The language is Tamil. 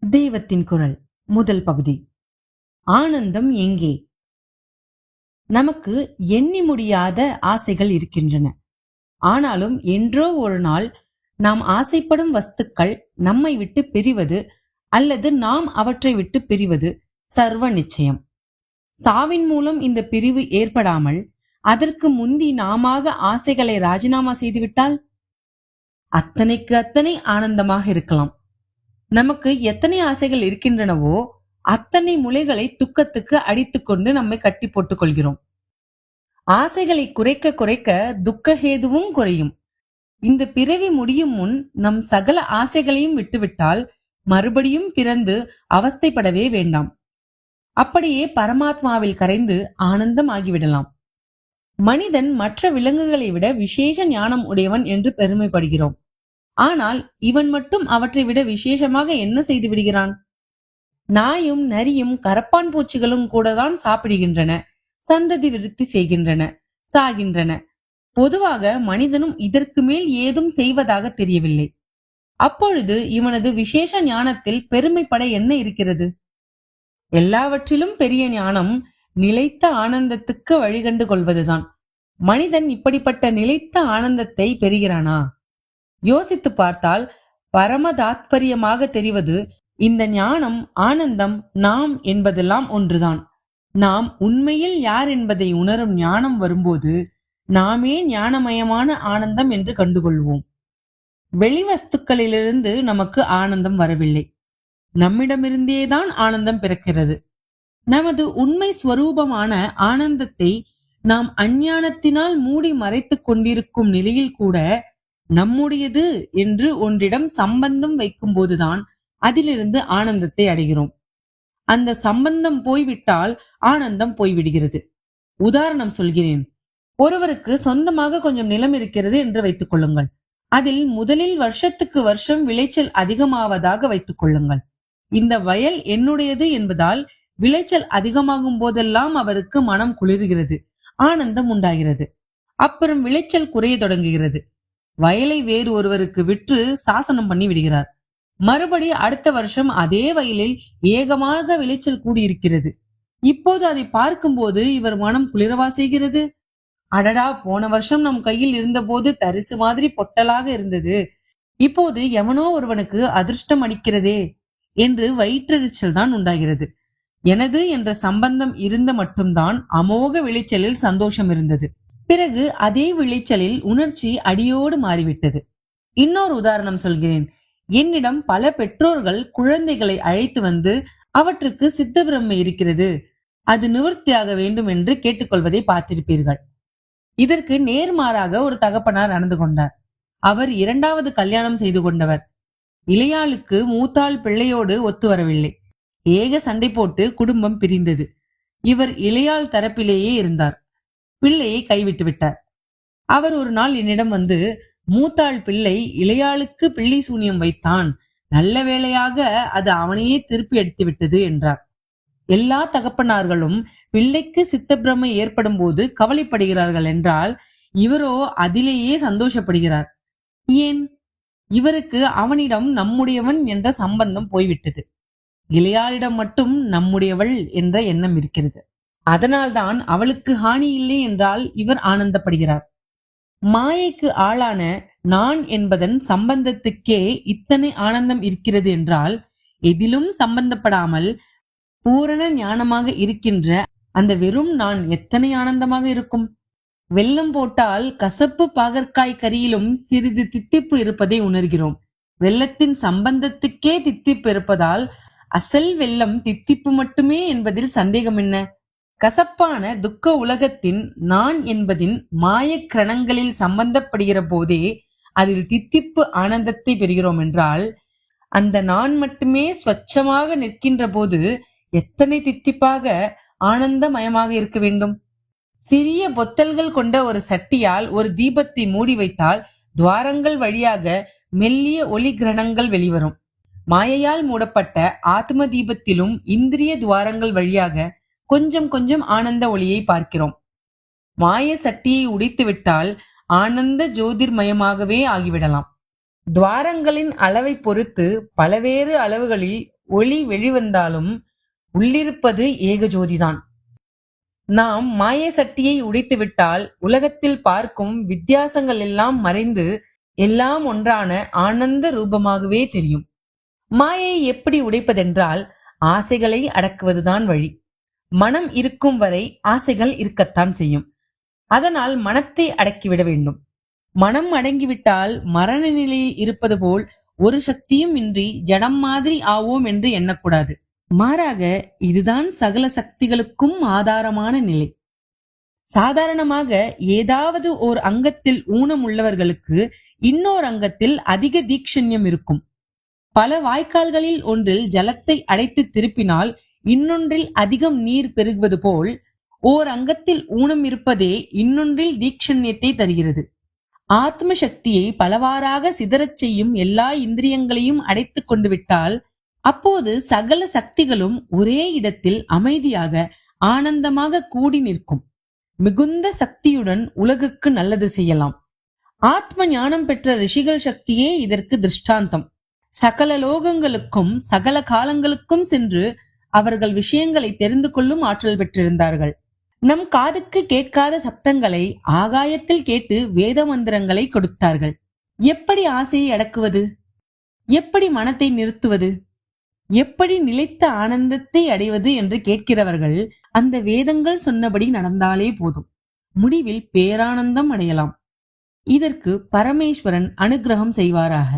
தெய்வத்தின் குரல் முதல் பகுதி. ஆனந்தம் எங்கே? நமக்கு எண்ணி முடியாத ஆசைகள் இருக்கின்றன. ஆனாலும் என்றோ ஒரு நாள் நாம் ஆசைப்படும் வஸ்துக்கள் நம்மை விட்டு பிரிவது அல்லது நாம் அவற்றை விட்டு பிரிவது சர்வ நிச்சயம். சாவின் மூலம் இந்த பிரிவு ஏற்படாமல் அதற்கு முந்தி நாம ஆசைகளை ராஜினாமா செய்துவிட்டால் அத்தனைக்கு அத்தனை ஆனந்தமாக இருக்கலாம். நமக்கு எத்தனை ஆசைகள் இருக்கின்றனவோ அத்தனை முளைகளை துக்கத்துக்கு அடித்துக்கொண்டு நம்மை கட்டி போட்டுக் கொள்கிறோம். ஆசைகளை குறைக்க குறைக்க துக்கஹேதுவும் குறையும். இந்த பிறவி முடியும் முன் நம் சகல ஆசைகளையும் விட்டுவிட்டால் மறுபடியும் பிறந்து அவஸ்தைப்படவே வேண்டாம். அப்படியே பரமாத்மாவில் கரைந்து ஆனந்தம் ஆகிவிடலாம். மனிதன் மற்ற விலங்குகளை விட விசேஷ ஞானம் உடையவன் என்று பெருமைப்படுகிறோம். ஆனால் இவன் மட்டும் அவற்றை விட விசேஷமாக என்ன செய்து விடுகிறான்? நாயும் நரியும் கரப்பான் பூச்சிகளும் கூட தான் சாப்பிடுகின்றன, சந்ததி விருத்தி செய்கின்றன, சாகின்றன. பொதுவாக மனிதனும் இதற்கு மேல் ஏதும் செய்வதாக தெரியவில்லை. அப்பொழுது இவனது விசேஷ ஞானத்தில் பெருமைப்பட என்ன இருக்கிறது? எல்லாவற்றிலும் பெரிய ஞானம் நிலைத்த ஆனந்தத்துக்கு வழிகண்டு கொள்வதுதான். மனிதன் இப்படிப்பட்ட நிலைத்த ஆனந்தத்தை பெறுகிறானா? யோசித்து பார்த்தால் பரமதாத்பரியமாக தெரிவது இந்த ஞானம், ஆனந்தம், நாம் என்பதெல்லாம் ஒன்றுதான். நாம் உண்மையில் யார் என்பதை உணரும் ஞானம் வரும்போது நாமே ஞானமயமான ஆனந்தம் என்று கண்டுகொள்வோம். வெளிவஸ்துக்களிலிருந்து நமக்கு ஆனந்தம் வரவில்லை, நம்மிடமிருந்தேதான் ஆனந்தம் பிறக்கிறது. நமது உண்மை ஸ்வரூபமான ஆனந்தத்தை நாம் அஞ்ஞானத்தினால் மூடி மறைத்துக் கொண்டிருக்கும் நிலையில் கூட நம்முடையது என்று ஒன்றிடம் சம்பந்தம் வைக்கும் போதுதான் அதிலிருந்து ஆனந்தத்தை அடைகிறோம். அந்த சம்பந்தம் போய்விட்டால் ஆனந்தம் போய்விடுகிறது. உதாரணம் சொல்கிறேன். ஒருவருக்கு சொந்தமாக கொஞ்சம் நிலம் இருக்கிறது என்று வைத்துக் கொள்ளுங்கள். அதில் முதலில் வருஷத்துக்கு வருஷம் விளைச்சல் அதிகமாவதாக வைத்துக் கொள்ளுங்கள். இந்த வயல் என்னுடையது என்பதால் விளைச்சல் அதிகமாகும் போதெல்லாம் அவருக்கு மனம் குளிர்கிறது, ஆனந்தம் உண்டாகிறது. அப்புறம் விளைச்சல் குறைய தொடங்குகிறது. வயலை வேறு ஒருவருக்கு விற்று சாசனம் பண்ணி விடுகிறார். மறுபடி அடுத்த வருஷம் அதே வயலில் ஏகமாக விளைச்சல் கூடியிருக்கிறது. இப்போது அதை பார்க்கும்போது இவர் மனம் குளிரவா செய்கிறது? அடடா, போன வருஷம் நம் கையில் இருந்தபோது தரிசு மாதிரி பொட்டலாக இருந்தது, இப்போது எவனோ ஒருவனுக்கு அதிர்ஷ்டம் அடிக்கிறதே என்று வயிற்றெரிச்சல் தான் உண்டாகிறது. எனது என்ற சம்பந்தம் இருந்த மட்டும்தான் அமோக விளைச்சலில் சந்தோஷம் இருந்தது. பிறகு அதே விளைச்சலில் உணர்ச்சி அடியோடு மாறிவிட்டது. இன்னொரு உதாரணம் சொல்கிறேன். என்னிடம் பல பெற்றோர்கள் குழந்தைகளை அழைத்து வந்து அவற்றுக்கு சித்த பிரம்மை இருக்கிறது, அது நிவர்த்தியாக வேண்டும் என்று கேட்டுக்கொள்வதை பார்த்திருப்பீர்கள். இதற்கு நேர்மாறாக ஒரு தகப்பனார் நடந்து கொண்டார். அவர் இரண்டாவது கல்யாணம் செய்து கொண்டவர். இளையாளுக்கு மூத்தாள் பிள்ளையோடு ஒத்து வரவில்லை. ஏக சண்டை போட்டு குடும்பம் பிரிந்தது. இவர் இளையாள் தரப்பிலேயே இருந்தார். பிள்ளையை கைவிட்டு விட்டார். அவர் ஒரு நாள் என்னிடம் வந்து, மூத்தாள் பிள்ளை இளையாளுக்கு பிள்ளை சூனியம் வைத்தான், நல்ல வேளையாக அது அவனையே திருப்பி எடுத்து விட்டது என்றார். எல்லா தகப்பனார்களும் பிள்ளைக்கு சித்தப்பிரமை ஏற்படும் போது கவலைப்படுகிறார்கள் என்றால், இவரோ அதிலேயே சந்தோஷப்படுகிறார். ஏன்? இவருக்கு அவனிடம் நம்முடையவன் என்ற சம்பந்தம் போய்விட்டது. இளையாளிடம் மட்டும் நம்முடையவள் என்ற எண்ணம் இருக்கிறது. அதனால்தான் அவளுக்கு ஹானி இல்லை என்றால் இவர் ஆனந்தப்படுகிறார். மாயைக்கு ஆளான நான் என்பதன் சம்பந்தத்துக்கே இத்தனை ஆனந்தம் இருக்கிறது என்றால், எதிலும் சம்பந்தப்படாமல் பூரண ஞானமாக இருக்கின்ற அந்த வெறும் நான் எத்தனை ஆனந்தமாக இருக்கும்? வெல்லம் போட்டால் கசப்பு பாகற்காய் கறியிலும் சிறிது தித்திப்பு இருப்பதை உணர்கிறோம். வெல்லத்தின் சம்பந்தத்துக்கே தித்திப்பு இருப்பதால் அசல் வெல்லம் தித்திப்பு மட்டுமே என்பதில் சந்தேகம் என்ன? கசப்பான துக்க உலகத்தின் நான் என்பதின் மாயக்கிரணங்களில் சம்பந்தப்படுகிற போதே அதில் தித்திப்பு ஆனந்தத்தை பெறுகிறோம் என்றால், அந்த நான் மட்டுமே ஸ்வச்சமாக நிற்கின்ற போது எத்தனை தித்திப்பாக ஆனந்தமயமாக இருக்க வேண்டும்? சிறிய பொத்தல்கள் கொண்ட ஒரு சட்டியால் ஒரு தீபத்தை மூடி வைத்தால் துவாரங்கள் வழியாக மெல்லிய ஒளி கிரணங்கள் வெளிவரும். மாயையால் மூடப்பட்ட ஆத்ம தீபத்திலும் இந்திரிய துவாரங்கள் வழியாக கொஞ்சம் கொஞ்சம் ஆனந்த ஒளியை பார்க்கிறோம். மாய சட்டியை உடைத்து விட்டால் ஆனந்த ஜோதிர்மயமாகவே ஆகிவிடலாம். துவாரங்களின் அளவை பொறுத்து பலவேறு அளவுகளில் ஒளி வெளிவந்தாலும் உள்ளிருப்பது ஏகஜோதிதான். நாம் மாய சட்டியை உடைத்துவிட்டால் உலகத்தில் பார்க்கும் வித்தியாசங்கள் எல்லாம் மறைந்து எல்லாம் ஒன்றான ஆனந்த ரூபமாகவே தெரியும். மாயை எப்படி உடைப்பதென்றால் ஆசைகளை அடக்குவதுதான் வழி. மனம் இருக்கும் வரை ஆசைகள் இருக்கத்தான் செய்யும். அதனால் மனத்தை அடக்கிவிட வேண்டும். மனம் அடங்கிவிட்டால் மரண நிலையில் இருப்பது போல் ஒரு சக்தியும் இன்றி ஜடம் மாதிரி ஆவோம் என்று எண்ணக்கூடாது. மாறாக இதுதான் சகல சக்திகளுக்கும் ஆதாரமான நிலை. சாதாரணமாக ஏதாவது ஓர் அங்கத்தில் ஊனம் உள்ளவர்களுக்கு இன்னொரு அங்கத்தில் அதிக தீக்ஷண்யம் இருக்கும். பல வாய்க்கால்களில் ஒன்றில் ஜலத்தை அடைத்து திருப்பினால் இன்னொன்றில் அதிகம் நீர் பெருகுவது போல் ஓர் அங்கத்தில் ஊனம் இருப்பதே இன்னொன்றில் தீக்ஷண்யத்தை தருகிறது. ஆத்ம சக்தியை பலவாறாக சிதறச் செய்யும் எல்லா இந்திரியங்களையும் அடைத்து கொண்டு விட்டால் அப்போது சகல சக்திகளும் ஒரே இடத்தில் அமைதியாக ஆனந்தமாக கூடி நிற்கும். மிகுந்த சக்தியுடன் உலகுக்கு நல்லது செய்யலாம். ஆத்ம ஞானம் பெற்ற ரிஷிகள் சக்தியே இதற்கு திருஷ்டாந்தம். சகல லோகங்களுக்கும் சகல காலங்களுக்கும் சென்று அவர்கள் விஷயங்களை தெரிந்து கொள்ளும் ஆற்றல் பெற்றிருந்தார்கள். நம் காதுக்கு கேட்காத சப்தங்களை ஆகாயத்தில் கேட்டு வேத மந்திரங்களை கொடுத்தார்கள். எப்படி ஆசையை அடக்குவது? எப்படி மனத்தை நிறுத்துவது? எப்படி நிலைத்த ஆனந்தத்தை அடைவது என்று கேட்கிறவர்கள் அந்த வேதங்கள் சொன்னபடி நடந்தாலே போதும். முடிவில் பேரானந்தம் அடையலாம். இதற்கு பரமேஸ்வரன் அனுகிரகம் செய்வாராக.